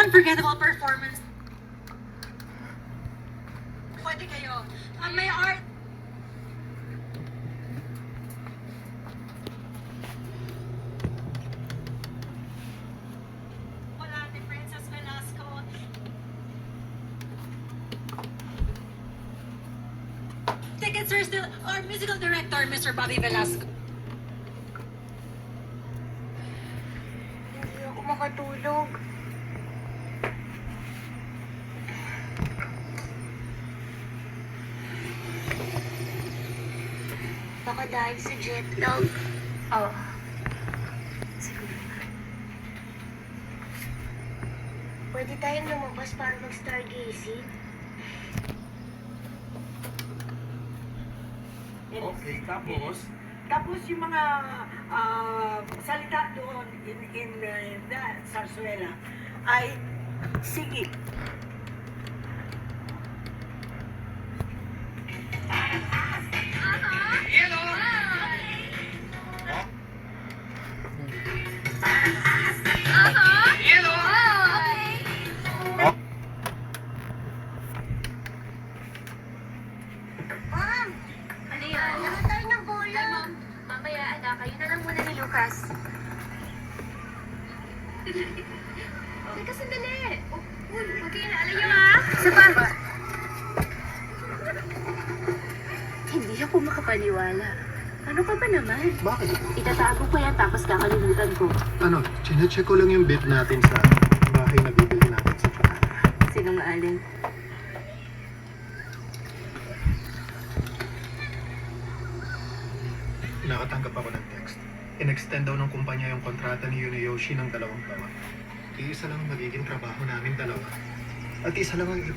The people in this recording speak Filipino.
unforgettable performance. Pwede kayo. May art. Wala ni Princess Velasco. Tickets are still our musical director, Mr. Bobby Velasco. Hindi ako makatulog. Baka dahil sa jet lag. Oo. Siguro nga. Pwede tayong lumabas para mag-stargazing. Okay, tapos? Tapos yung mga salita doon in the zarzuela ay sige. Ma'am! Ano yan? Laro tayo ng bola. Mamaya, anak, kayo na lang muna ni Lucas. Teka, sandali. Uy, huwag kayo naalayo, ha? Isa pa. Hindi ako makapaniwala. Ano ka ba naman? Bakit? Itatago ko yan tapos kakalimutan ko. Ano, chinecheck ko lang yung bet natin sa bahay na bibili natin sa Jakarta. Sinungaling. Nakatanggap ako ng text. In-extend daw ng kumpanya yung kontrata ni Yuneyoshi ng 2 taon. Iisa lang ang magiging trabaho namin dalawa. At isa lang ang ibig